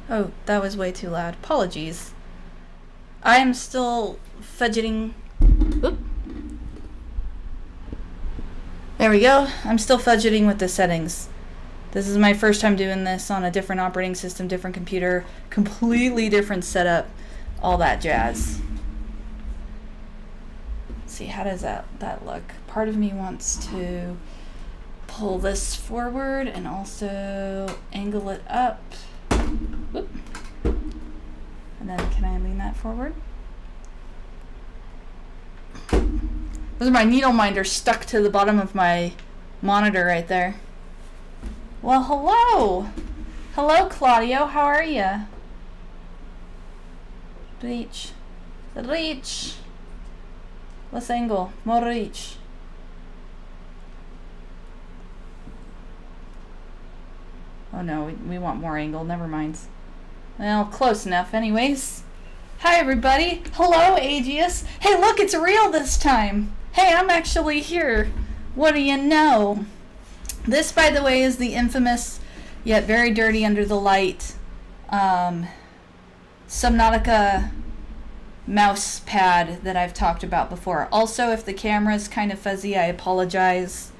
Oh, that was way too loud. Apologies. I am still fidgeting. Oop. There we go. I'm still fidgeting with the settings. This is my first time doing this on a different operating system, different computer, completely different setup, all that jazz. Let's see, how does that look? Part of me wants to pull this forward and also angle it up. Whoop. And then can I lean that forward? Those are my needle minders stuck to the bottom of my monitor right there. Well, hello! Hello, Claudio. How are ya? Reach. Reach. Let's angle. More reach. Oh no, we want more angle. Never mind. Well, close enough anyways. Hi, everybody. Hello, Aegeus. Hey, look, it's real this time. Hey, I'm actually here. What do you know? This, by the way, is the infamous, yet very dirty under the light, Subnautica mouse pad that I've talked about before. Also, if the camera's kind of fuzzy, I apologize.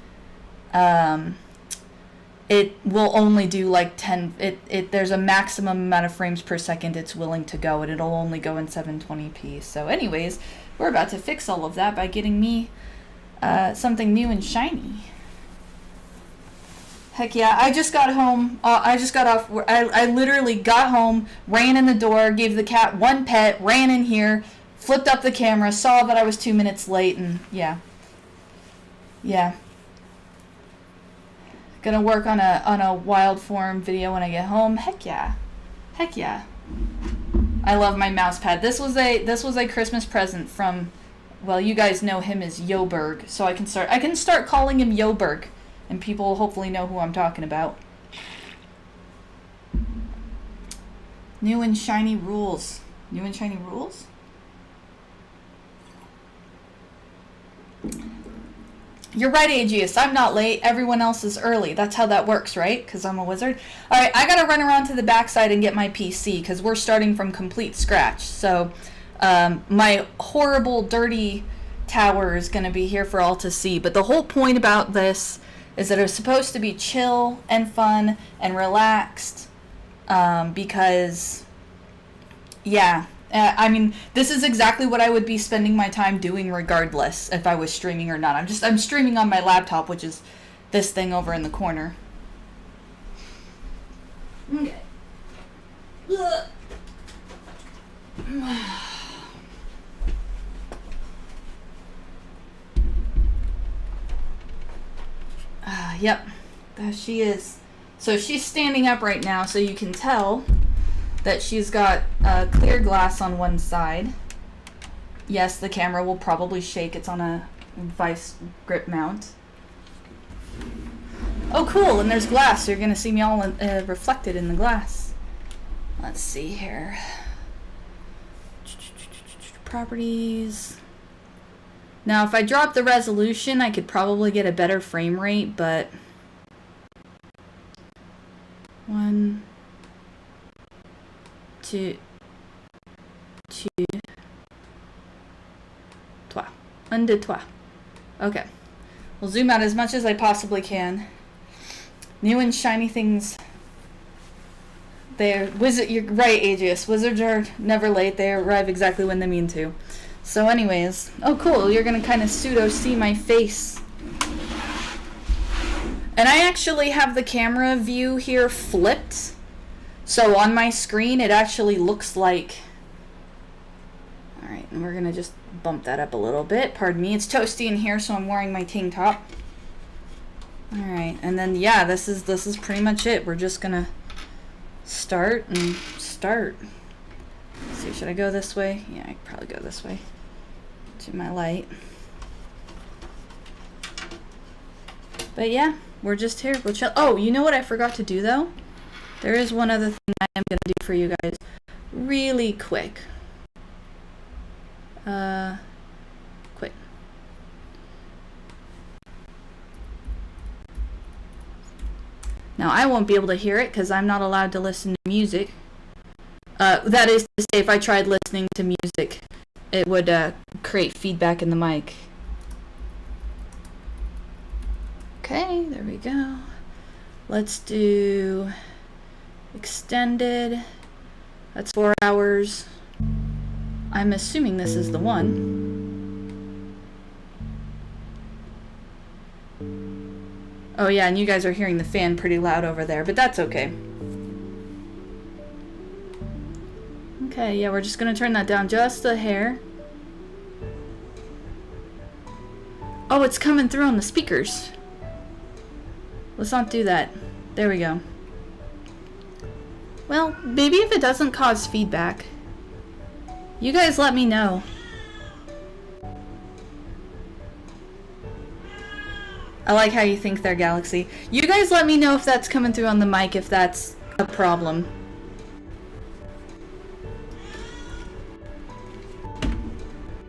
It will only do like 10, there's a maximum amount of frames per second it's willing to go, and it'll only go in 720p. So anyways, we're about to fix all of that by getting me something new and shiny. Heck yeah, I just got home, I literally got home, ran in the door, gave the cat one pet, ran in here, flipped up the camera, saw that I was 2 minutes late, and yeah. Gonna work on a wild form video when I get home. Heck yeah. I love my mouse pad. This was a Christmas present from, well, you guys know him as Yoberg, so I can start calling him Yoberg, and people will hopefully know who I'm talking about. New and shiny rules. New and shiny rules? You're right, Aegeus. I'm not late. Everyone else is early. That's how that works, right? Because I'm a wizard. All right, I got to run around to the backside and get my PC because we're starting from complete scratch. So my horrible, dirty tower is going to be here for all to see. But the whole point about this is that it's supposed to be chill and fun and relaxed because, yeah. I mean, this is exactly what I would be spending my time doing regardless if I was streaming or not. I'm streaming on my laptop, which is this thing over in the corner. Okay. Yep, there she is. So she's standing up right now, so you can tell that she's got clear glass on one side. Yes, the camera will probably shake. It's on a vice grip mount. Oh, cool, and there's glass, so you're going to see me all reflected in the glass. Let's see here. Properties. Now, if I drop the resolution, I could probably get a better frame rate, but 1, 2, 3. 1, 2, 3. Okay. We'll zoom out as much as I possibly can. New and shiny things. You're right, Aegeus. Wizards are never late. They arrive exactly when they mean to. So anyways. Oh, cool. You're going to kind of pseudo see my face. And I actually have the camera view here flipped. So on my screen, it actually looks like... Alright, and we're going to just bump that up a little bit. Pardon me, it's toasty in here, so I'm wearing my tank top. Alright, and then, yeah, this is pretty much it. We're just going to start. Let's see, should I go this way? Yeah, I could probably go this way to my light. But yeah, we're just here. We'll chill. Oh, you know what I forgot to do, though? There is one other thing I am going to do for you guys really quick. Quick. Now, I won't be able to hear it because I'm not allowed to listen to music That is to say, if I tried listening to music, it would create feedback in the mic. Okay, there we go. Let's do extended. That's 4 hours. I'm assuming this is the one. Oh yeah, and you guys are hearing the fan pretty loud over there, but that's okay. Okay, yeah, we're just gonna turn that down just a hair. Oh, it's coming through on the speakers. Let's not do that. There we go. Well, maybe if it doesn't cause feedback. You guys let me know. I like how you think there, Galaxy. You guys let me know if that's coming through on the mic, if that's a problem.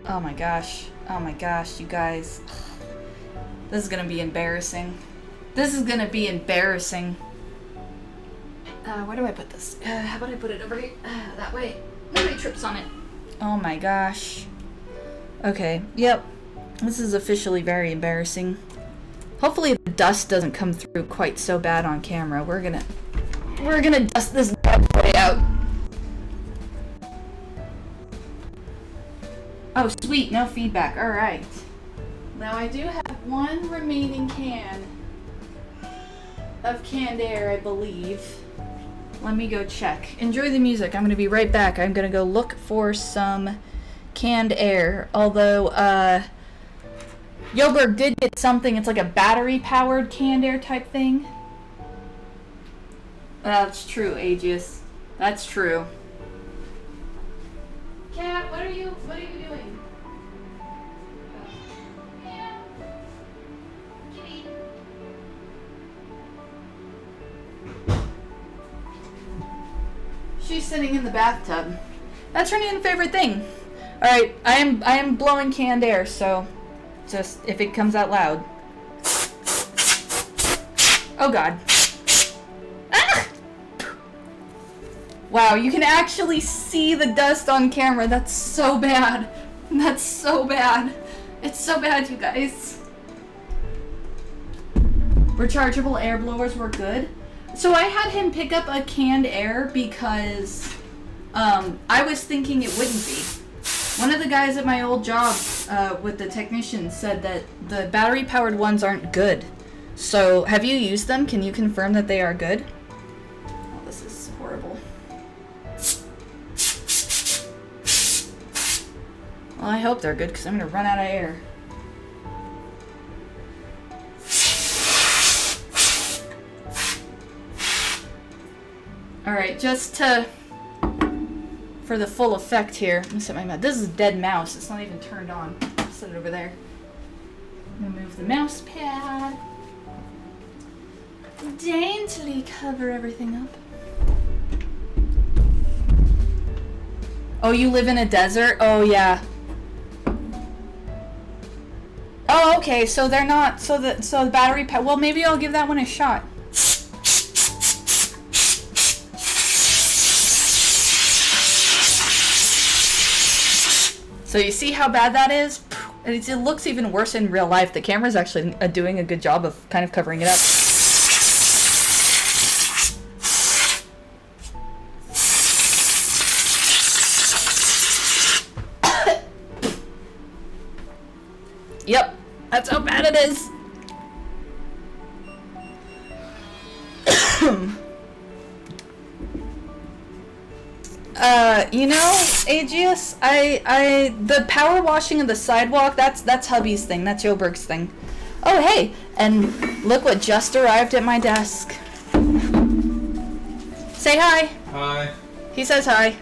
Oh my gosh, you guys. This is gonna be embarrassing. This is gonna be embarrassing. Where do I put this? How about I put it over here? That way. Nobody trips on it. Oh my gosh. Okay, yep. This is officially very embarrassing. Hopefully the dust doesn't come through quite so bad on camera. We're gonna dust this bad boy out. Oh, sweet, no feedback. Alright. Now I do have one remaining can of canned air, I believe. Let me go check. Enjoy the music. I'm gonna be right back. I'm gonna go look for some canned air. Although, Yoberg did get something. It's like a battery-powered canned air type thing. That's true, Aegis. That's true. Cat, what are you doing? Yeah. Kitty. She's sitting in the bathtub. That's her new favorite thing. All right, I am blowing canned air, so just if it comes out loud. Oh God. Ah! Wow, you can actually see the dust on camera. That's so bad. That's so bad. It's so bad, you guys. Rechargeable air blowers were good. So I had him pick up a canned air because I was thinking it wouldn't be. One of the guys at my old job with the technician said that the battery-powered ones aren't good. So have you used them? Can you confirm that they are good? Oh, this is horrible. Well, I hope they're good because I'm going to run out of air. Alright, just for the full effect here, I'm gonna set my mouse. This is a dead mouse. It's not even turned on. I'll set it over there. I'm gonna move the mouse pad. Daintily cover everything up. Oh, you live in a desert? Oh, yeah. Oh, okay. So they're not. So the battery pad. Well, maybe I'll give that one a shot. So you see how bad that is? It looks even worse in real life. The camera's actually doing a good job of kind of covering it up. Yep, that's how bad it is. You know, Aegis, the power washing of the sidewalk, that's hubby's thing, that's Joberg's thing. Oh, hey, and look what just arrived at my desk. Say hi. Hi. He says hi.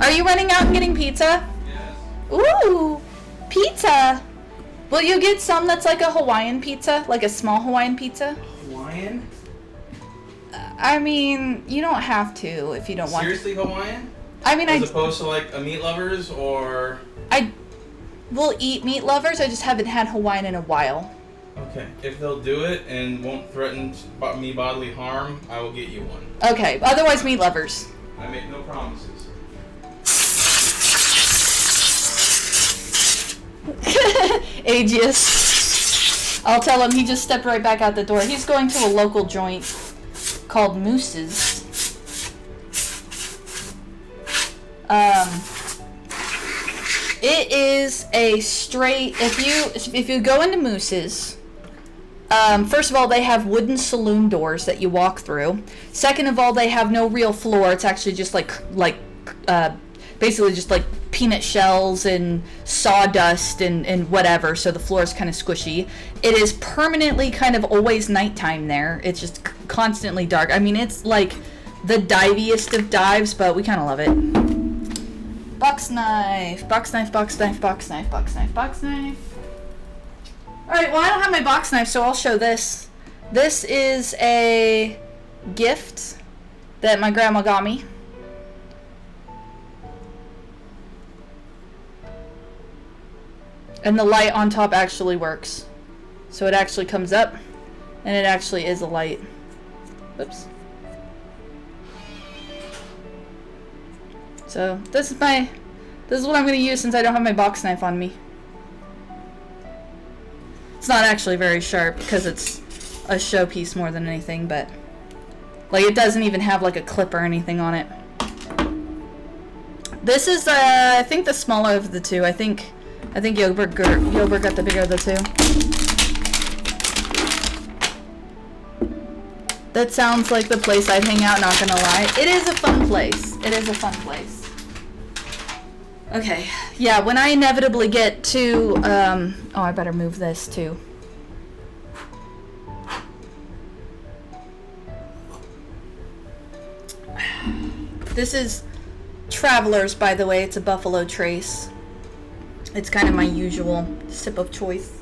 Are you running out and getting pizza? Yes. Ooh, pizza. Will you get some that's like a Hawaiian pizza, like a small Hawaiian pizza? Hawaiian? I mean, you don't have to if you don't want to. Seriously Hawaiian? I mean, As opposed to like a meat lovers or... I will eat meat lovers, I just haven't had Hawaiian in a while. Okay. If they'll do it and won't threaten me bodily harm, I will get you one. Okay. Otherwise, meat lovers. I make no promises. Aegis. I'll tell him he just stepped right back out the door. He's going to a local joint called Moose's. It is a straight, if you go into Moose's, first of all, they have wooden saloon doors that you walk through. Second of all, they have no real floor. It's actually just basically just like peanut shells and sawdust and whatever, so the floor is kind of squishy. It is permanently kind of always nighttime there. It's just constantly dark. I mean, it's like the diviest of dives, but we kind of love it. Box knife, box knife, box knife, box knife, box knife, box knife. Alright, well I don't have my box knife, so I'll show this. This is a gift that my grandma got me. And the light on top actually works. So it actually comes up, and it actually is a light. Oops. So this is what I'm going to use since I don't have my box knife on me. It's not actually very sharp because it's a showpiece more than anything, but like it doesn't even have like a clip or anything on it. This is I think the smaller of the two. I think Yogurt got the bigger of the two. That sounds like the place I'd hang out, not gonna lie. It is a fun place. It is a fun place. Okay, yeah, when I inevitably get to, oh, I better move this too. This is Travelers, by the way. It's a Buffalo Trace. It's kind of my usual sip of choice.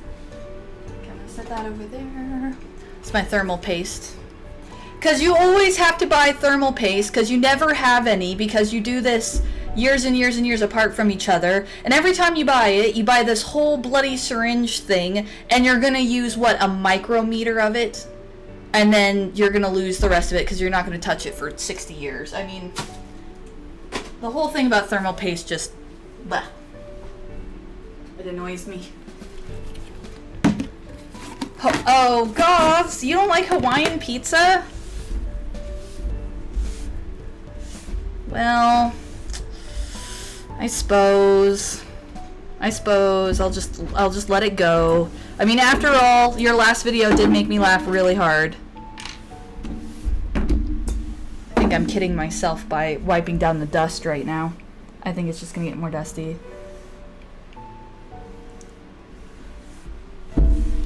Gonna set that over there. It's my thermal paste. Because you always have to buy thermal paste because you never have any because you do this years and years and years apart from each other. And every time you buy it, you buy this whole bloody syringe thing and you're going to use, what, a micrometer of it? And then you're going to lose the rest of it because you're not going to touch it for 60 years. I mean, the whole thing about thermal paste just, bleh. It annoys me. Oh, goths, you don't like Hawaiian pizza? Well, I suppose I'll just let it go. I mean, after all, your last video did make me laugh really hard. I think I'm kidding myself by wiping down the dust right now. I think it's just gonna get more dusty.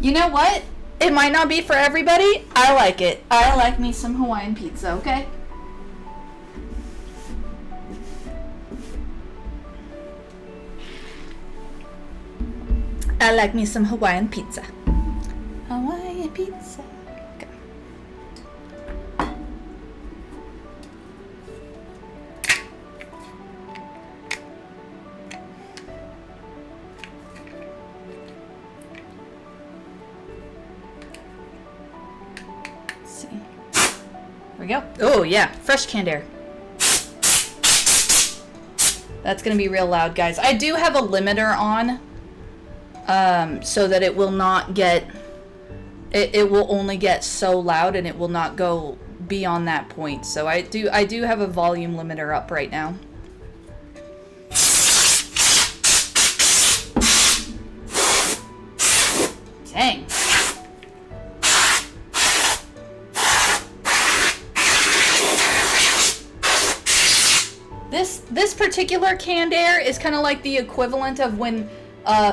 You know what? It might not be for everybody. I like it. I like me some Hawaiian pizza, okay? I like me some Hawaiian pizza. Hawaiian pizza. Okay. Let's see. There we go. Oh yeah, fresh canned air. That's gonna be real loud, guys. I do have a limiter on. So that it will not get, it will only get so loud and it will not go beyond that point. So I do have a volume limiter up right now. Dang. This particular canned air is kind of like the equivalent of when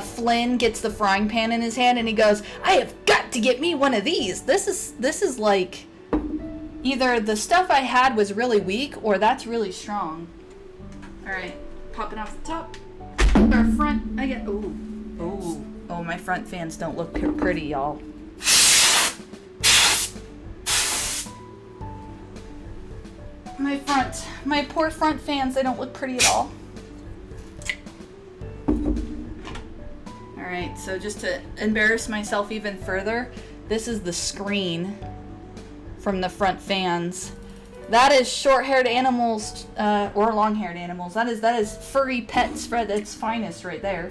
Flynn gets the frying pan in his hand and he goes, I have got to get me one of these. This is like either the stuff I had was really weak or that's really strong. Alright, popping off the top. Our front, I get, oh, my front fans don't look pretty, y'all. My poor front fans, they don't look pretty at all. Alright, so just to embarrass myself even further, this is the screen from the front fans. That is short-haired animals, or long-haired animals. That is furry pet spread at its finest right there.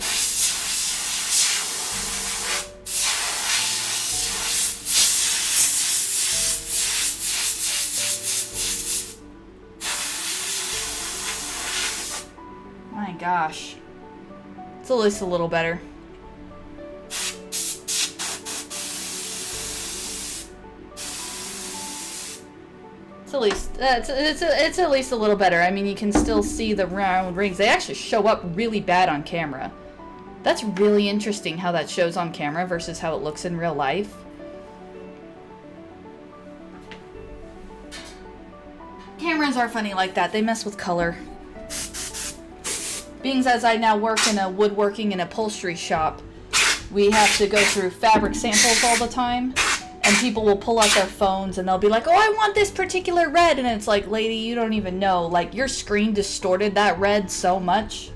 My gosh. It's at least a little better. It's at least a little better. I mean, you can still see the round rings. They actually show up really bad on camera. That's really interesting how that shows on camera versus how it looks in real life. Cameras are funny like that. They mess with color. Being as I now work in a woodworking and upholstery shop, we have to go through fabric samples all the time. And people will pull out their phones and they'll be like, oh, I want this particular red. And it's like, lady, you don't even know. Like, your screen distorted that red so much.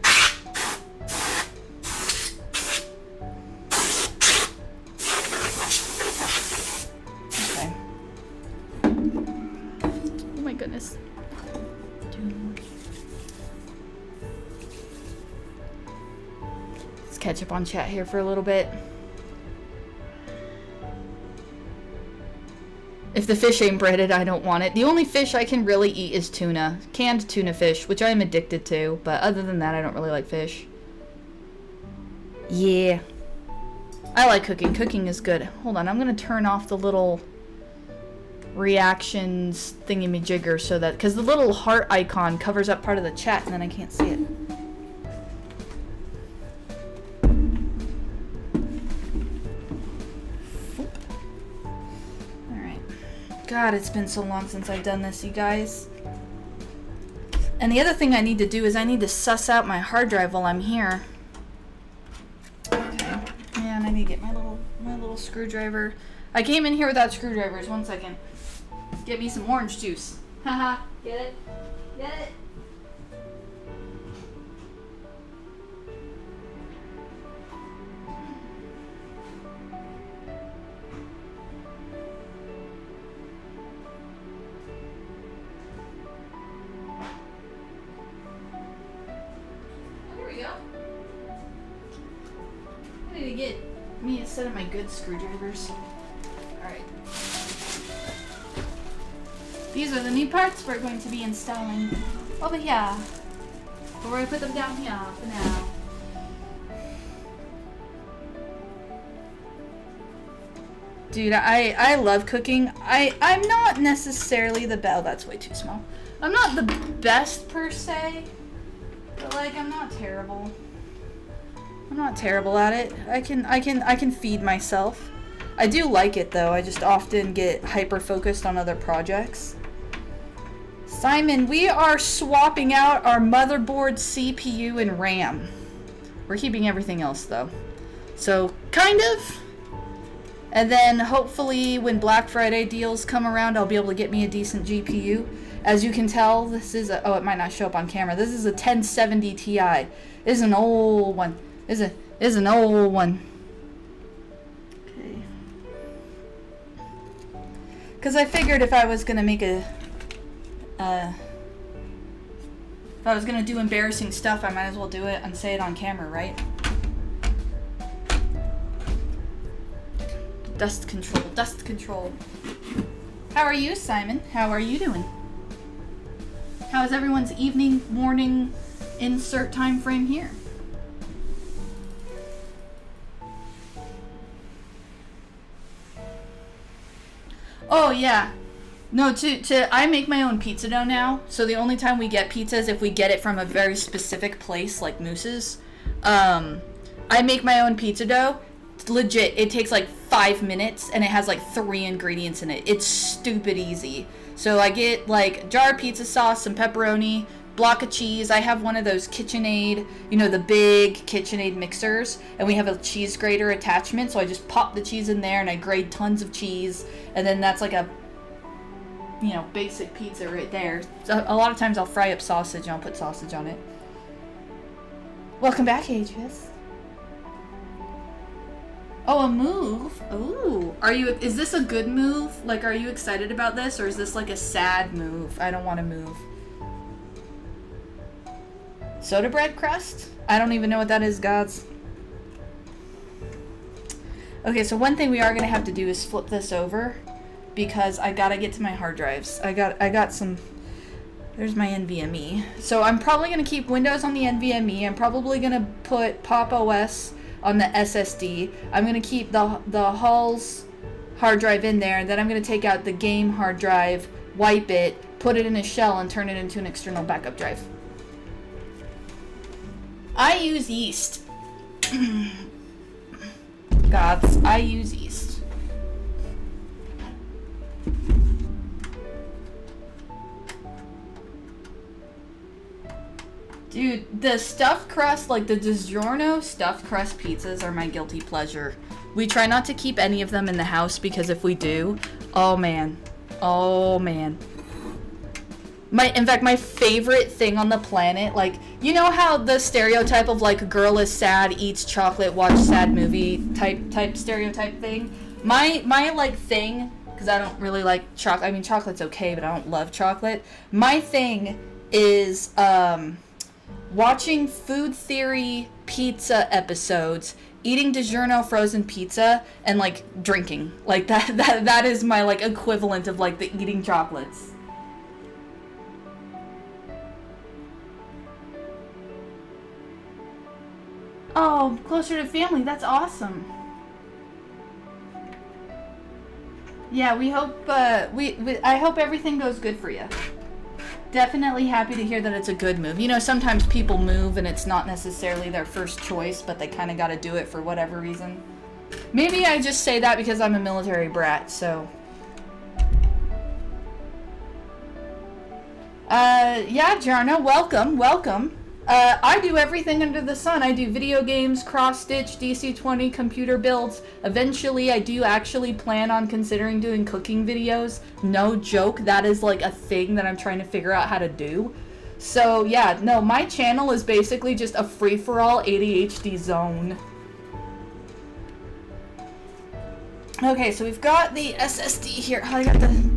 Okay. Oh my goodness. Let's catch up on chat here for a little bit. If the fish ain't breaded, I don't want it. The only fish I can really eat is tuna. Canned tuna fish, which I am addicted to. But other than that, I don't really like fish. Yeah. I like cooking. Cooking is good. Hold on, I'm going to turn off the little reactions thingy-majigger so that... because the little heart icon covers up part of the chat and then I can't see it. God, it's been so long since I've done this, you guys. And the other thing I need to do is I need to suss out my hard drive while I'm here. Okay. Yeah, and I need to get my little screwdriver. I came in here without screwdrivers. 1 second. Get me some orange juice. Haha. Get it? Get it? I need to get me a set of my good screwdrivers. Alright. These are the new parts we're going to be installing over here. But we're going to put them down here for now. Dude, I love cooking. I'm not necessarily the best. Oh, that's way too small. I'm not the best per se, but like I'm not terrible. I'm not terrible at it. I can feed myself. I do like it though. I just often get hyper focused on other projects. Simon, we are swapping out our motherboard, CPU, and RAM. We're keeping everything else though. So kind of. And then hopefully when Black Friday deals come around, I'll be able to get me a decent GPU. As you can tell, this is a, oh, it might not show up on camera. This is a 1070 Ti. This is an old one. This is an old one. Okay. Because I figured if I was going to make a... if I was going to do embarrassing stuff, I might as well do it and say it on camera, right? Dust control, dust control. How are you, Simon? How are you doing? How is everyone's evening, morning, insert time frame here? Oh yeah. No, I make my own pizza dough now. So the only time we get pizza is if we get it from a very specific place like Moose's. I make my own pizza dough. Legit, it takes like 5 minutes and it has like 3 ingredients in it. It's stupid easy. So I get like jar of pizza sauce, some pepperoni, block of cheese. I have one of those KitchenAid, you know, the big KitchenAid mixers, and we have a cheese grater attachment. So I just pop the cheese in there and I grate tons of cheese, and then that's like a, you know, basic pizza right there. So a lot of times I'll fry up sausage and I'll put sausage on it. Welcome back, Adrius. Oh, a move? Ooh. Is this a good move? Like, are you excited about this, or is this like a sad move? I don't want to move. Soda bread crust? I don't even know what that is, gods. Okay, so one thing we are going to have to do is flip this over, because I gotta get to my hard drives. I got some... There's my NVMe. So I'm probably going to keep Windows on the NVMe. I'm probably going to put Pop! OS on the SSD. I'm going to keep the Hall's hard drive in there, and then I'm going to take out the game hard drive, wipe it, put it in a shell, and turn it into an external backup drive. I use yeast. Gods, I use yeast. Dude, the stuffed crust, like the DiGiorno stuffed crust pizzas are my guilty pleasure. We try not to keep any of them in the house, because if we do, oh man. Oh man. In fact, my favorite thing on the planet, like, you know how the stereotype of like a girl is sad, eats chocolate, watch sad movie type stereotype thing? My like thing, because I don't really like chocolate. I mean, chocolate's okay, but I don't love chocolate. My thing is watching food theory pizza episodes, eating DiGiorno frozen pizza, and like drinking. Like that is my like equivalent of like the eating chocolates. Oh, closer to family. That's awesome. Yeah, we hope I hope everything goes good for you. Definitely happy to hear that it's a good move. You know, sometimes people move and it's not necessarily their first choice, but they kind of got to do it for whatever reason. Maybe I just say that because I'm a military brat, so. Yeah, Jarno, welcome. I do everything under the sun. I do video games, cross-stitch, DC-20, computer builds. Eventually, I do actually plan on considering doing cooking videos. No joke, that is like a thing that I'm trying to figure out how to do. So yeah, no, my channel is basically just a free-for-all ADHD zone. Okay, so we've got the SSD here. Oh, I got to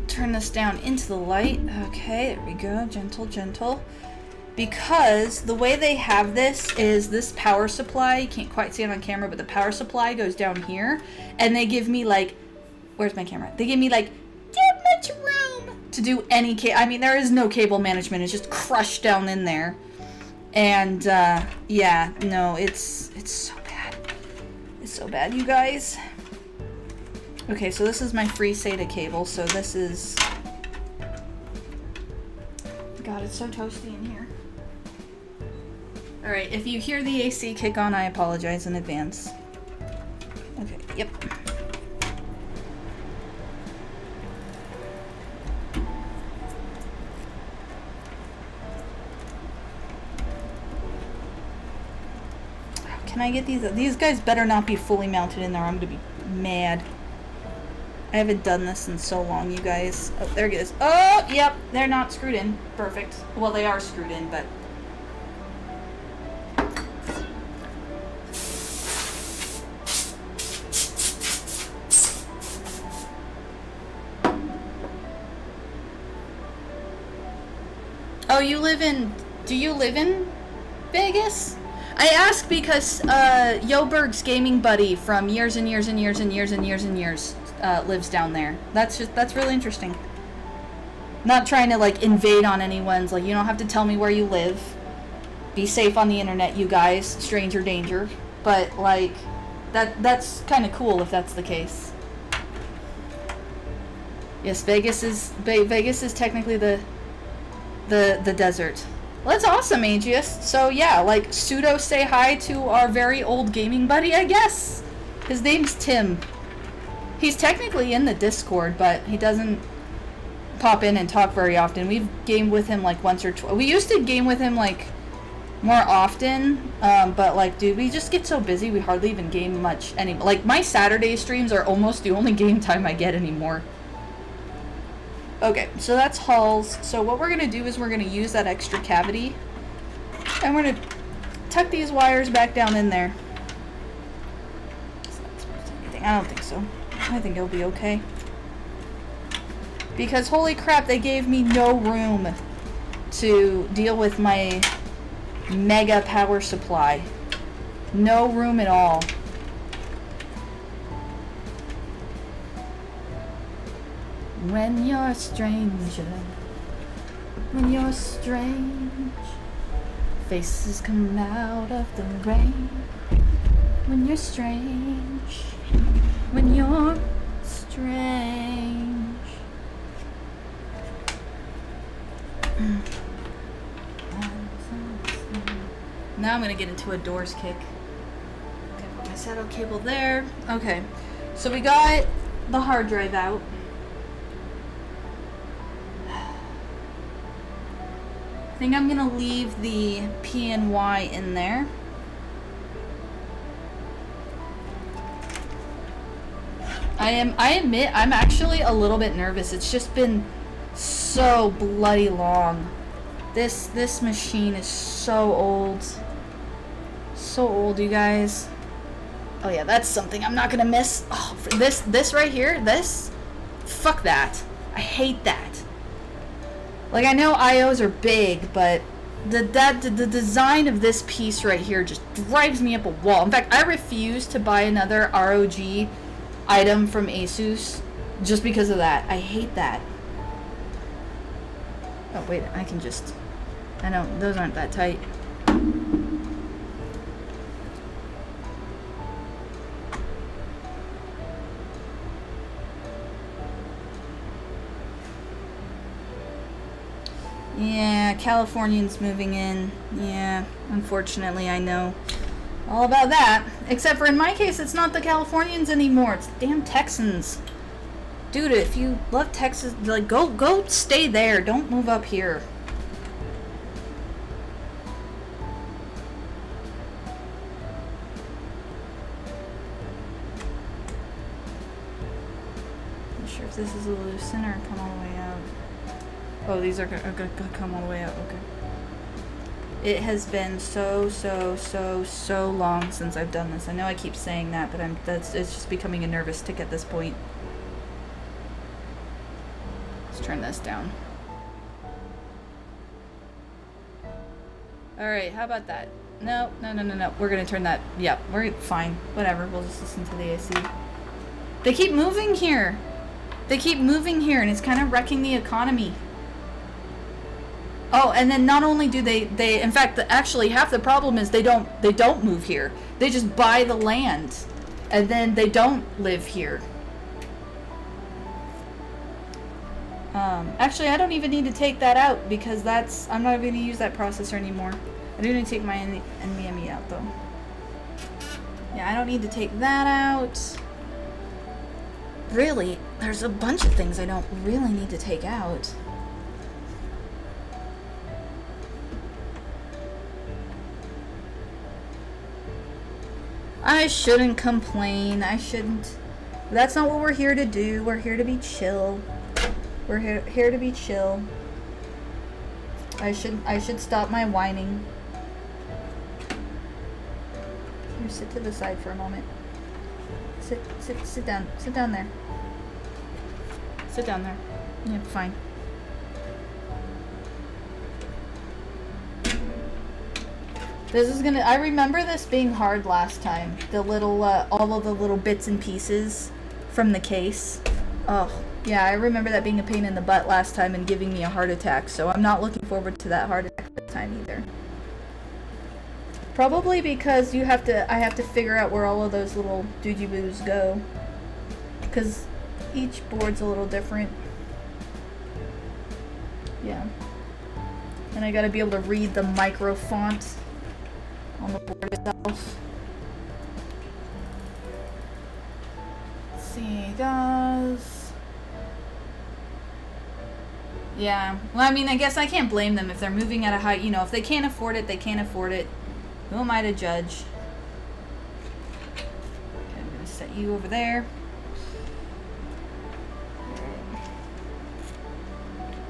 turn this down into the light. Okay, there we go. Gentle. Because the way they have this is this power supply, you can't quite see it on camera, but the power supply goes down here, and they give me like, where's my camera? They give me like that much room to do any I mean, there is no cable management, it's just crushed down in there. And yeah, no, it's so bad. It's so bad, you guys. Okay, so this is my free SATA cable, so this is, God, it's so toasty in here. Alright, if you hear the AC kick on, I apologize in advance. Okay, yep. Can I get these? These guys better not be fully mounted in there. I'm gonna be mad. I haven't done this in so long, you guys. Oh, there it is. Oh, yep, they're not screwed in. Perfect. Well, they are screwed in, but... Oh, do you live in Vegas? I ask because Yoberg's gaming buddy from years and years lives down there. That's really interesting. Not trying to like invade on anyone's, like, you don't have to tell me where you live. Be safe on the internet, you guys. Stranger danger. But like that's kind of cool if that's the case. Yes, Vegas is technically the desert. Well, that's awesome, Aegeus. So yeah, like, pseudo say hi to our very old gaming buddy, I guess. His name's Tim. He's technically in the Discord, but he doesn't pop in and talk very often. We've gamed with him like once or twice. We used to game with him like more often, but like, dude, we just get so busy we hardly even game much anymore. Like, my Saturday streams are almost the only game time I get anymore. Okay, so that's Hall's. So what we're going to do is we're going to use that extra cavity, and we're going to tuck these wires back down in there. anything. I don't think so. I think it'll be okay. Because holy crap, they gave me no room to deal with my mega power supply. No room at all. When you're a stranger, when you're strange, faces come out of the rain. When you're strange, when you're strange. Now I'm gonna get into a doors kick. Okay, put my saddle cable there. Okay, so we got the hard drive out. I think I'm gonna leave the PNY in there. I admit I'm actually a little bit nervous. It's just been so bloody long. This machine is so old. So old, you guys. Oh yeah, that's something I'm not gonna miss. Oh, this right here, this, fuck that. I hate that. Like, I know IOs are big, but the design of this piece right here just drives me up a wall. In fact, I refuse to buy another ROG item from Asus just because of that. I hate that. Oh wait, I can just, I know those aren't that tight. Yeah, Californians moving in. Yeah, unfortunately, I know all about that. Except for in my case, it's not the Californians anymore. It's the damn Texans. Dude, if you love Texas, like, go stay there. Don't move up here. Not sure if this is a loosen or come all the way out. Oh, these are gonna come all the way out. Okay. It has been so long since I've done this. I know I keep saying that, but it's just becoming a nervous tick at this point. Let's turn this down. Alright, how about that? No. We're gonna turn that. Yep, we're fine. Whatever, we'll just listen to the AC. They keep moving here. They keep moving here, and it's kind of wrecking the economy. Oh, and then not only do they in fact, actually half the problem is they don't move here. They just buy the land, and then they don't live here. Actually, I don't even need to take that out because I'm not going to use that processor anymore. I do need to take my NVMe out though. Yeah, I don't need to take that out. Really, there's a bunch of things I don't really need to take out. I shouldn't complain. I shouldn't. That's not what we're here to do. We're here to be chill. We're here to be chill. I should stop my whining. Here, sit to the side for a moment. Sit down. Sit down there. Sit down there. Yeah, fine. This is gonna, I remember this being hard last time. The little, all of the little bits and pieces from the case. Oh, yeah, I remember that being a pain in the butt last time and giving me a heart attack, so I'm not looking forward to that heart attack this time either. Probably because I have to figure out where all of those little doody-boos go. Because each board's a little different. Yeah. And I gotta be able to read the micro font on the board itself. Let's see, does... Yeah, well, I mean, I guess I can't blame them if they're moving at a high, you know, if they can't afford it, they can't afford it. Who am I to judge? Okay, I'm gonna set you over there.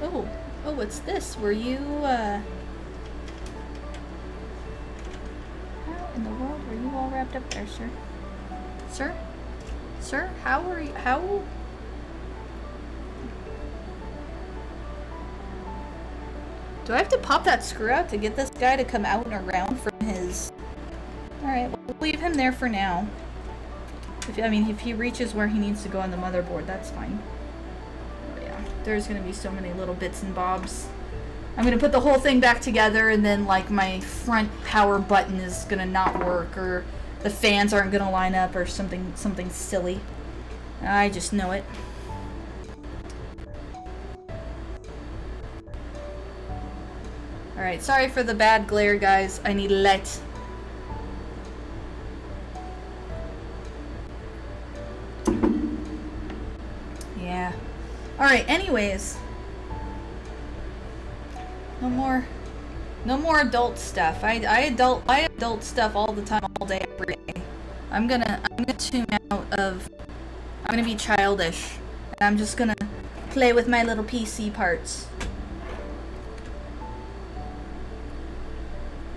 Oh, what's this? Were you, how in the world were you all wrapped up there, sir? Sir? Sir, how are you? How? Do I have to pop that screw out to get this guy to come out and around from his... Alright, we'll leave him there for now. If he reaches where he needs to go on the motherboard, that's fine. But yeah, there's gonna be so many little bits and bobs. I'm gonna put the whole thing back together, and then like my front power button is gonna not work, or the fans aren't gonna line up, or something silly. I just know it. Alright, sorry for the bad glare, guys. I need light. Yeah. Alright, anyways. No more adult stuff. I adult stuff all the time, all day, every day. I'm gonna tune out of... I'm gonna be childish. And I'm just gonna play with my little PC parts.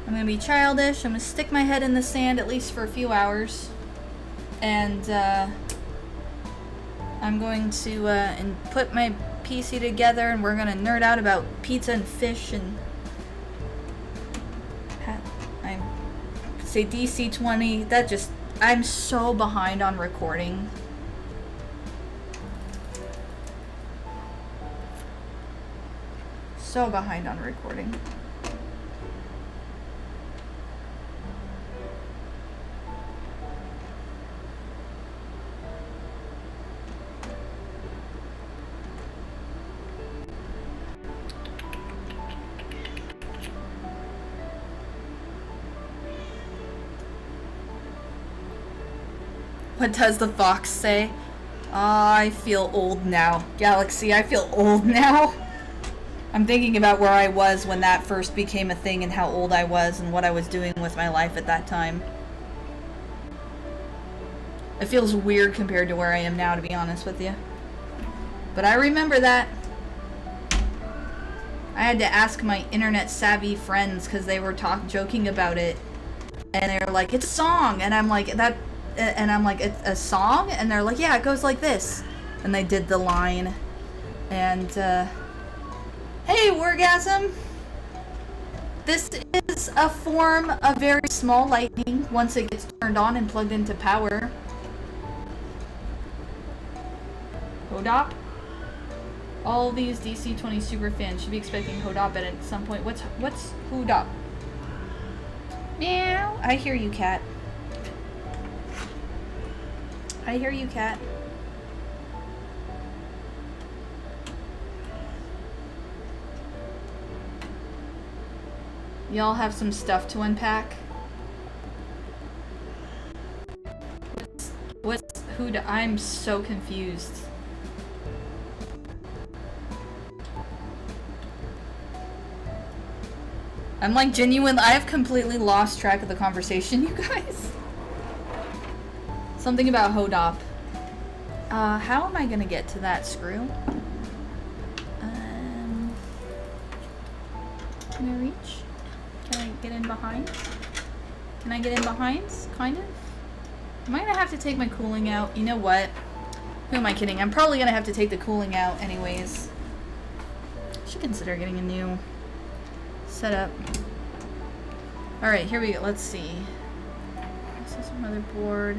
I'm gonna be childish. I'm gonna stick my head in the sand at least for a few hours. And, I'm going to, and put my PC together, and we're gonna nerd out about pizza and fish and... I say DC-20. That just... I'm so behind on recording. So behind on recording. What does the fox say? I feel old now. Galaxy, I feel old now. I'm thinking about where I was when that first became a thing and how old I was and what I was doing with my life at that time. It feels weird compared to where I am now, to be honest with you. But I remember that. I had to ask my internet savvy friends because they were joking about it. And they were like, it's a song. And I'm like, it's a song? And they're like, yeah, it goes like this. And they did the line. And, hey, Wargasm! This is a form of very small lightning once it gets turned on and plugged into power. Hodop? All these DC-20 super fans should be expecting Hodop at some point. What's Hodop? Meow. I hear you, cat. I hear you, cat. Y'all have some stuff to unpack. I'm so confused. I'm like I have completely lost track of the conversation, you guys. Something about Hodop. How am I gonna get to that screw? Can I reach? Can I get in behind? Can I get in behind? Kind of? Am I gonna have to take my cooling out? You know what? Who am I kidding? I'm probably gonna have to take the cooling out anyways. I should consider getting a new setup. Alright, here we go. Let's see. This is a motherboard.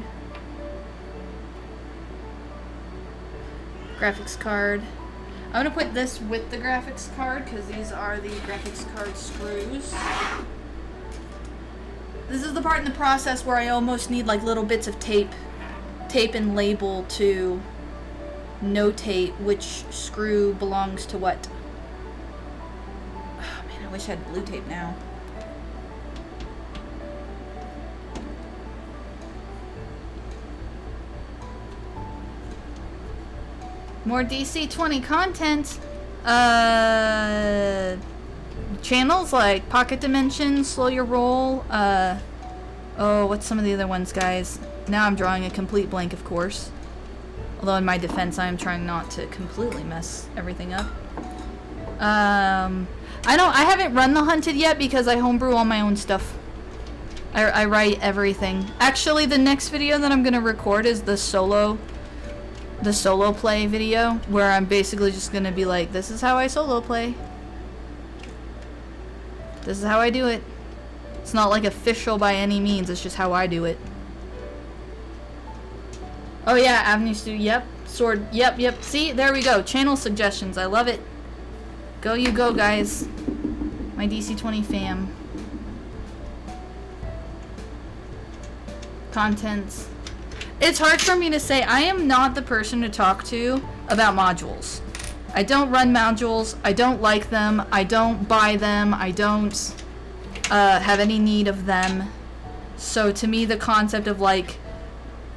Graphics card. I'm gonna put this with the graphics card because these are the graphics card screws. This is the part in the process where I almost need like little bits of tape and label to notate which screw belongs to what. Oh man, I wish I had blue tape now. More DC-20 content. Channels like Pocket Dimension, Slow Your Roll. Oh, what's some of the other ones, guys? Now I'm drawing a complete blank, of course. Although in my defense, I am trying not to completely mess everything up. I haven't run the Hunted yet because I homebrew all my own stuff. I write everything. Actually, the next video that I'm gonna record is the solo the solo play video where I'm basically just gonna be like, this is how I solo play. This is how I do it. It's not like official by any means, it's just how I do it. Oh yeah, Avenue Studio, yep. Sword, yep. See, there we go. Channel suggestions, I love it. Go you go, guys. My DC20 fam. Contents. It's hard for me to say. I am not the person to talk to about modules. I don't run modules. I don't like them. I don't buy them. I don't have any need of them. So to me, the concept of like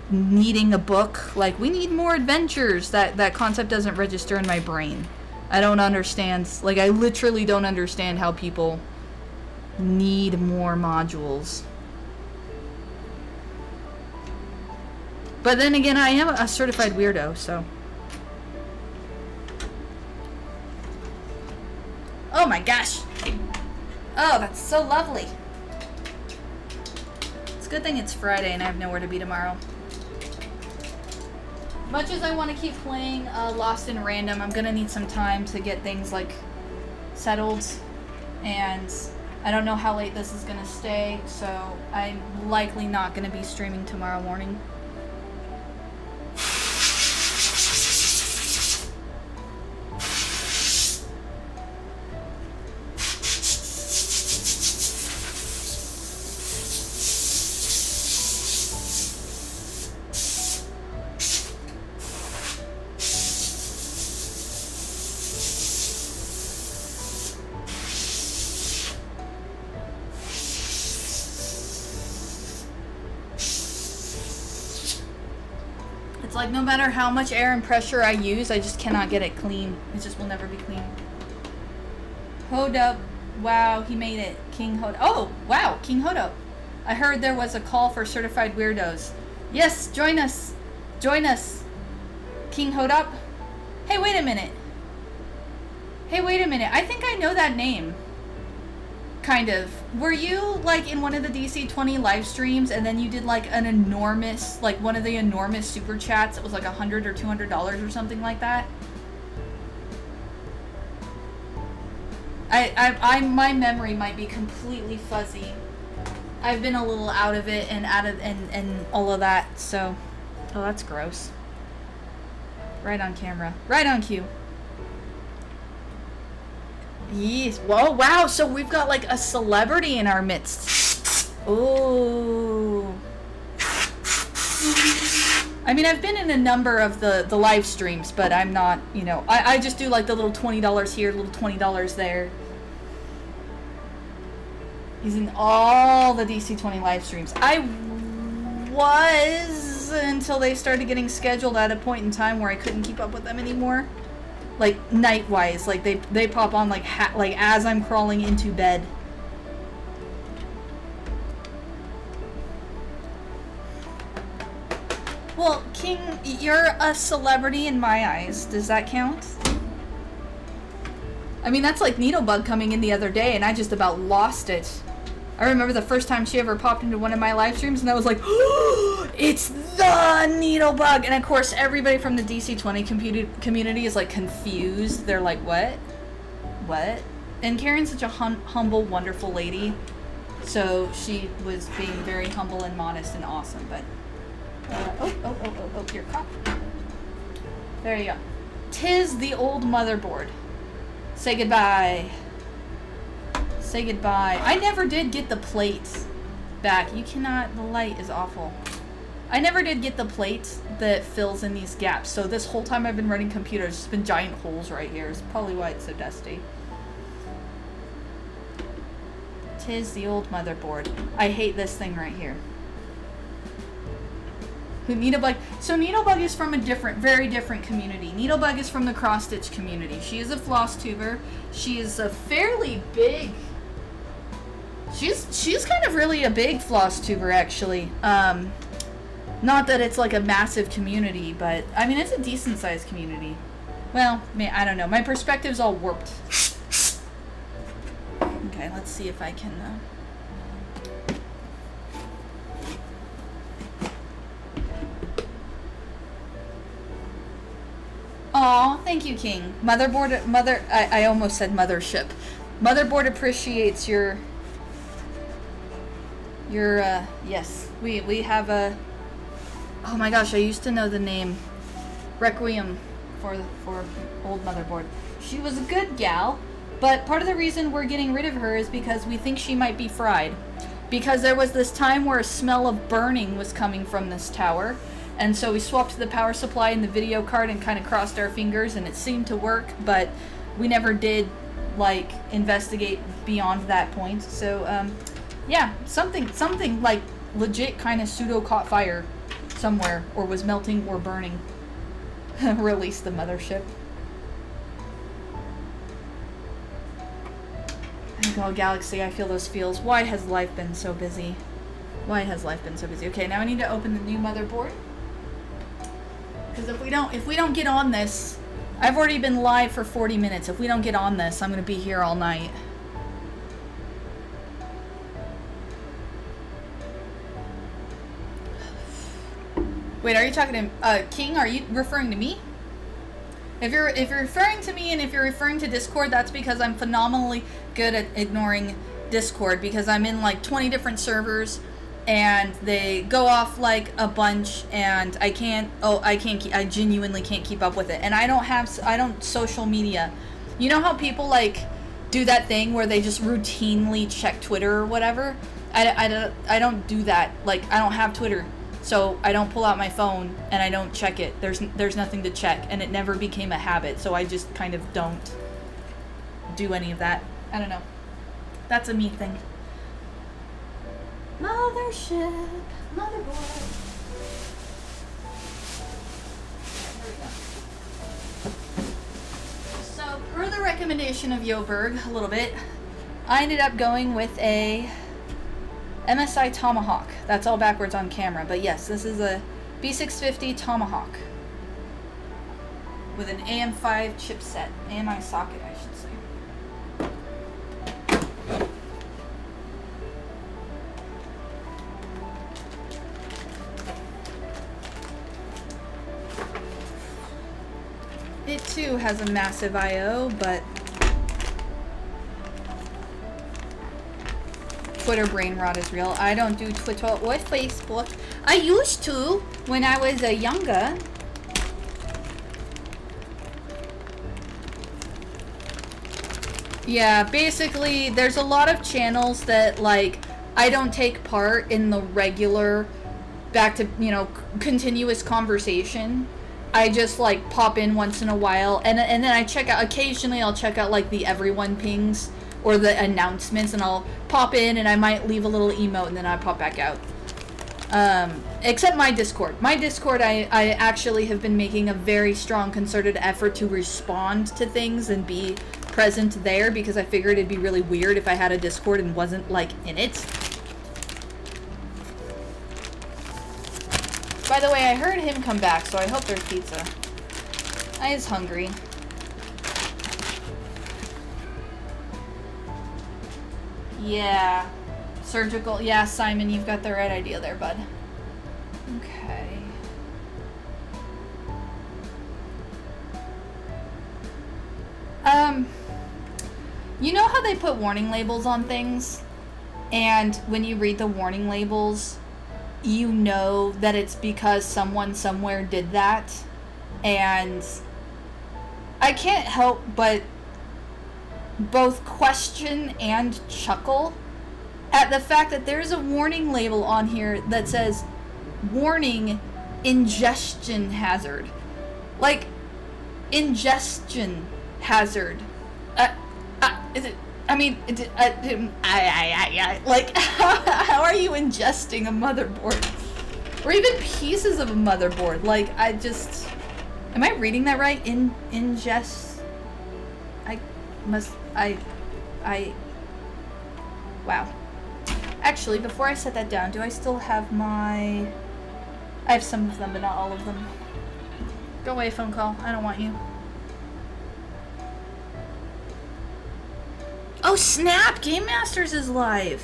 needing a book, like we need more adventures, that concept doesn't register in my brain. I don't understand. Like I literally don't understand how people need more modules. But then again, I am a certified weirdo, so. Oh my gosh. Oh, that's so lovely. It's a good thing it's Friday and I have nowhere to be tomorrow. Much as I want to keep playing Lost in Random, I'm gonna need some time to get things like settled, and I don't know how late this is gonna stay, so I'm likely not gonna be streaming tomorrow morning. Like no matter how much air and pressure I use, I just cannot get it clean. It just will never be clean. Hodop. Wow, he made it. King Hodop. Oh, wow, King Hodop. I heard there was a call for certified weirdos. Yes, join us. Join us. King Hodop. Hey, wait a minute. Hey, wait a minute. I think I know that name. Kind of. Were you like in one of the DC20 live streams and then you did like an enormous, like one of the enormous super chats? It was like $100 or $200 or something like that. My memory might be completely fuzzy. I've been a little out of it and and all of that. So, oh, that's gross. Right on camera. Right on cue. Yes. Whoa, wow. So we've got like a celebrity in our midst. Ooh. I mean, I've been in a number of the live streams, but I'm not, you know, I just do like the little $20 here, little $20 there. He's in all the DC20 live streams. I was until they started getting scheduled at a point in time where I couldn't keep up with them anymore. Like night wise, like they pop on like as I'm crawling into bed. Well, King, you're a celebrity in my eyes. Does that count? I mean, that's like Needlebug coming in the other day, and I just about lost it. I remember the first time she ever popped into one of my live streams, and I was like, oh, it's the Needlebug! And of course, everybody from the DC20 community is like confused. They're like, what? What? And Karen's such a humble, wonderful lady. So she was being very humble and modest and awesome. But, oh, your cup. There you go. 'Tis the old motherboard. Say goodbye. Say goodbye. I never did get the plate back. You cannot, the light is awful. I never did get the plate that fills in these gaps. So this whole time I've been running computers, there's been giant holes right here. It's probably why it's so dusty. 'Tis the old motherboard. I hate this thing right here. Needlebug. So Needlebug is from a very different community. Needlebug is from the cross-stitch community. She is a floss tuber. She is a fairly big... She's kind of really a big floss tuber, actually. Not that it's like a massive community, but I mean, it's a decent-sized community. Well, I don't know. My perspective's all warped. Okay, let's see if I can... Aw, thank you, King. I almost said mothership. Motherboard appreciates your, yes. We have a, oh my gosh, I used to know the name. Requiem for old Motherboard. She was a good gal, but part of the reason we're getting rid of her is because we think she might be fried. Because there was this time where a smell of burning was coming from this tower. And so we swapped the power supply and the video card and kind of crossed our fingers, and it seemed to work, but we never did, like, investigate beyond that point. So, yeah, something like legit kind of pseudo caught fire somewhere, or was melting or burning. Release the mothership. Oh, Galaxy, I feel those feels. Why has life been so busy? Why has life been so busy? Okay, now I need to open the new motherboard. Because if we don't get on this, I've already been live for 40 minutes. If we don't get on this, I'm going to be here all night. Wait, are you talking to King? Are you referring to me? If you're referring to me and if you're referring to Discord, that's because I'm phenomenally good at ignoring Discord, because I'm in like 20 different servers and they go off like a bunch, and I genuinely can't keep up with it. And I don't social media. You know how people like do that thing where they just routinely check Twitter or whatever? I don't do that. Like, I don't have Twitter. So I don't pull out my phone and I don't check it. There's nothing to check, and it never became a habit. So I just kind of don't do any of that. I don't know. That's a me thing. Mothership, motherboard. So per the recommendation of Yoberg a little bit, I ended up going with a MSI Tomahawk. That's all backwards on camera, but yes, this is a B650 Tomahawk with an AM5 chipset, AMI socket, I should say. It too has a massive I/O, but Twitter brain rot is real. I don't do Twitter or Facebook. I used to when I was younger. Yeah, basically, there's a lot of channels that, like, I don't take part in the regular, back to, continuous conversation. I just, like, pop in once in a while, and then I check out, occasionally I'll check out, like, the everyone pings, or the announcements, and I'll pop in, and I might leave a little emote, and then I pop back out. Except my Discord. My Discord, I actually have been making a very strong concerted effort to respond to things and be present there, because I figured it'd be really weird if I had a Discord and wasn't, like, in it. By the way, I heard him come back, so I hope there's pizza. I is hungry. Yeah. Surgical. Yeah, Simon, you've got the right idea there, bud. Okay. You know how they put warning labels on things? And when you read the warning labels, you know that it's because someone somewhere did that. And I can't help but both question and chuckle at the fact that there's a warning label on here that says, warning, ingestion hazard. Like, ingestion hazard. Is it, I mean, like, how are you ingesting a motherboard? Or even pieces of a motherboard? Like, am I reading that right? Ingest, wow. Actually, before I set that down, do I still have I have some of them, but not all of them. Go away, phone call. I don't want you. Oh, snap! Game Masters is live!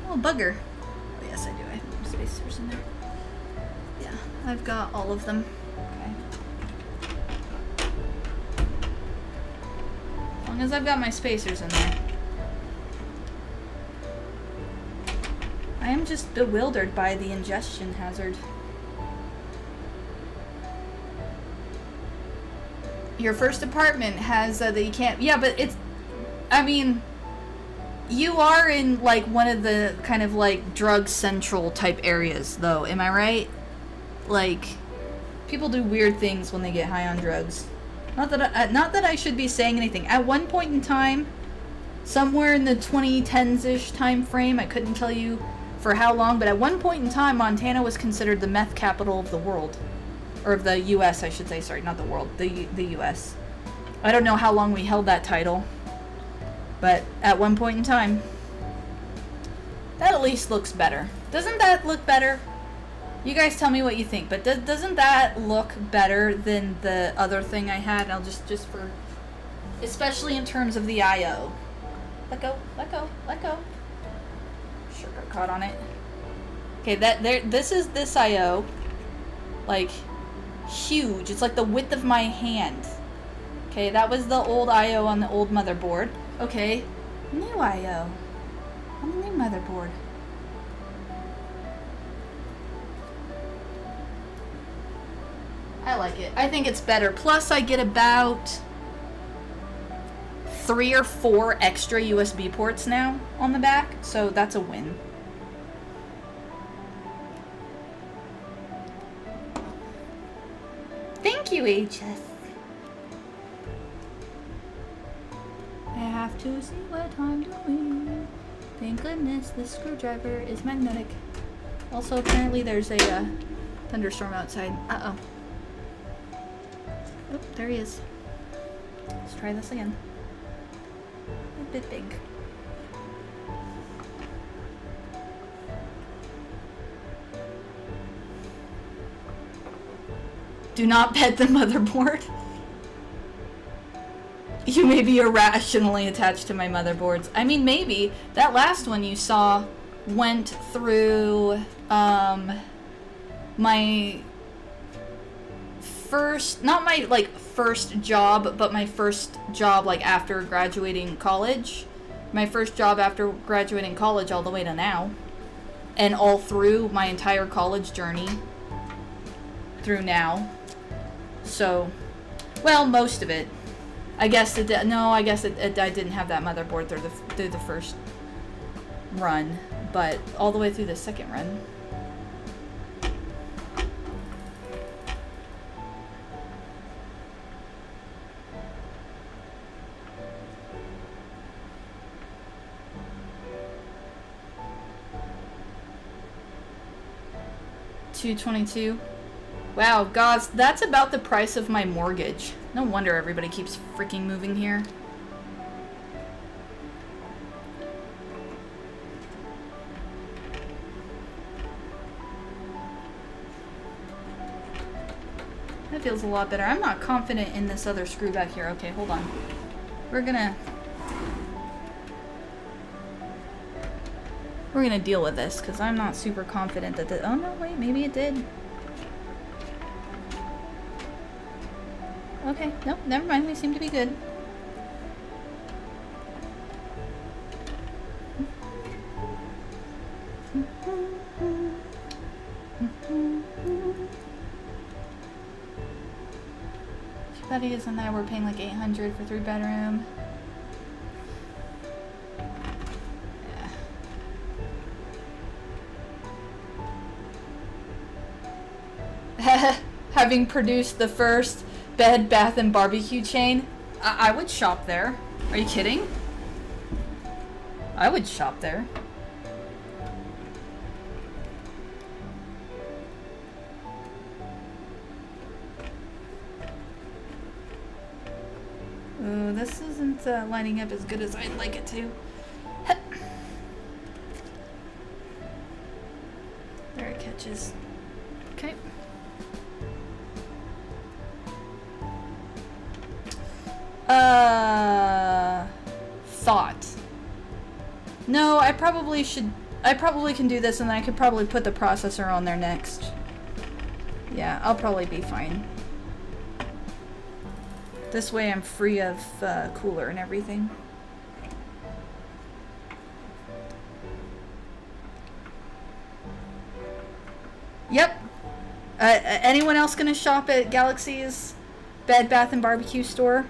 Oh, bugger. Oh, yes, I do. I have spacers in there. Yeah, I've got all of them. Okay. long as I've got my spacers in there. I am just bewildered by the ingestion hazard. Your first apartment has that you can't... Yeah, but it's... I mean... You are in, like, one of the kind of, like, drug central type areas, though. Am I right? Like, people do weird things when they get high on drugs. Not that I should be saying anything. At one point in time, somewhere in the 2010s-ish time frame, I couldn't tell you for how long, but at one point in time, Montana was considered the meth capital of the world. Or of the U.S., I should say. Sorry, not the world. The U.S. I don't know how long we held that title. But at one point in time, that at least looks better. Doesn't that look better? You guys tell me what you think, but doesn't that look better than the other thing I had? I'll just for, especially in terms of the I/O. Let go, let go, let go. Sure got caught on it. Okay, this is this I/O. Like, huge. It's like the width of my hand. Okay, that was the old I/O on the old motherboard. Okay, new I/O on the new motherboard. I like it. I think it's better. Plus, I get about 3 or 4 extra USB ports now on the back, so that's a win. Thank you, HS. I have to see what I'm doing. Thank goodness this screwdriver is magnetic. Also, apparently there's a thunderstorm outside. Uh-oh. Oh, there he is. Let's try this again. A bit big. Do not pet the motherboard. You may be irrationally attached to my motherboards. I mean, maybe. That last one you saw went through, my first, not my, like, first job, but my first job, like, after graduating college. My first job after graduating college all the way to now. And all through my entire college journey. Through now. So, well, most of it. I guess it did, no, I guess I didn't have that motherboard through the first run, but all the way through the second run. $222. Wow, guys, that's about the price of my mortgage. No wonder everybody keeps freaking moving here. That feels a lot better. I'm not confident in this other screw back here. Okay, hold on. We're gonna deal with this because I'm not super confident that oh no, wait, maybe it did. Okay, nope, never mind. We seem to be good. Too bad he isn't there. We're paying like $800 for 3-bedroom. Yeah. Having produced the first Bed Bath and Barbecue chain, I would shop there. Are you kidding? I would shop there. Ooh, this isn't lining up as good as I'd like it to. There it catches. Okay. Thought. No, I probably can do this and then I could probably put the processor on there next. Yeah, I'll probably be fine. This way I'm free of cooler and everything. Yep. Anyone else gonna shop at Galaxy's Bed Bath and Barbecue store?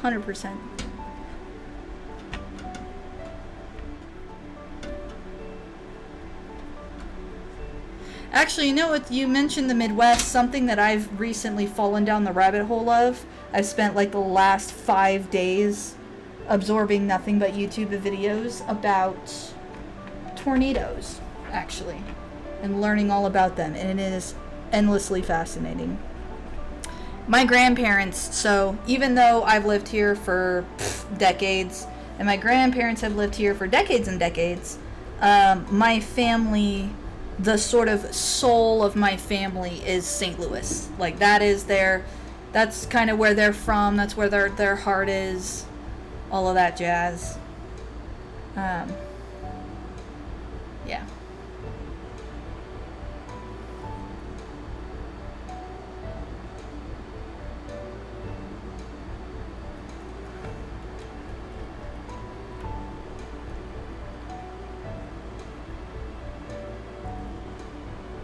100%. Actually, you know what? You mentioned the Midwest, something that I've recently fallen down the rabbit hole of. I've spent like the last 5 days absorbing nothing but YouTube videos about tornadoes, actually, and learning all about them, and it is endlessly fascinating. My grandparents, so even though I've lived here for decades, and my grandparents have lived here for decades and decades, my family, the sort of soul of my family is St. Louis. Like, that's kind of where they're from, that's where their heart is, all of that jazz. Yeah.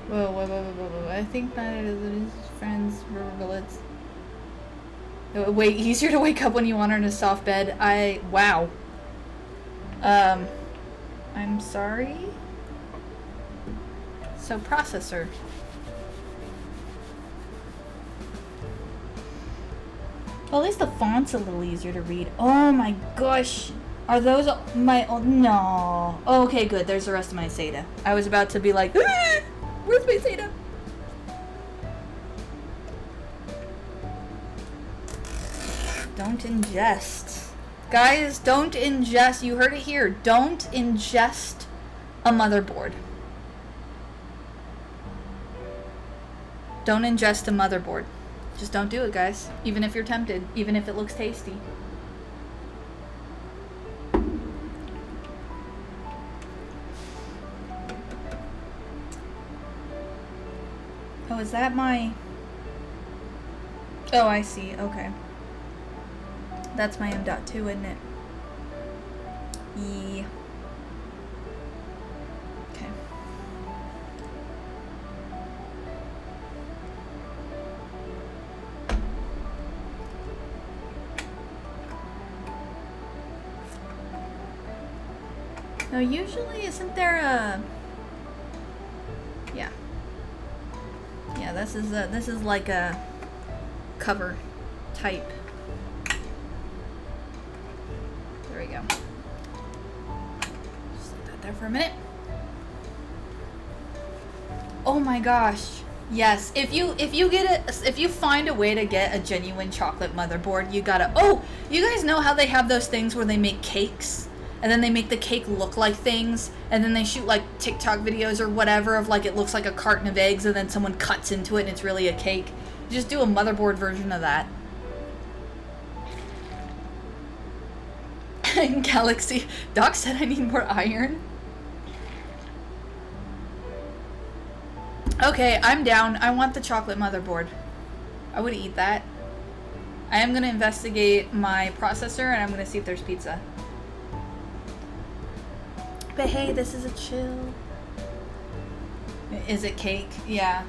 Whoa. I think that it is his friends, river bullets. Wait, easier to wake up when you want her in a soft bed. Wow. I'm sorry? So, processor. Well, at least the font's a little easier to read. Oh my gosh. Are those my... Oh, no. Oh, okay, good. There's the rest of my Zeta. I was about to be like, ah, where's my Zeta? Don't ingest. Guys, don't ingest. You heard it here. Don't ingest a motherboard. Don't ingest a motherboard. Just don't do it, guys. Even if you're tempted. Even if it looks tasty. Oh, is that my... Oh, I see. Okay. That's my M.2, isn't it? Yeah. Okay. No, usually isn't there a... Yeah. Yeah, this is like a cover type. There we go. Just leave that there for a minute. Oh my gosh. Yes, if you find a way to get a genuine chocolate motherboard, you gotta... Oh, you guys know how they have those things where they make cakes? And then they make the cake look like things, and then they shoot like TikTok videos or whatever of like it looks like a carton of eggs, and then someone cuts into it and it's really a cake. You just do a motherboard version of that. Galaxy. Doc said I need more iron. Okay, I'm down. I want the chocolate motherboard. I would eat that. I am going to investigate my processor, and I'm going to see if there's pizza. But hey, this is a chill. Is it cake? Yeah.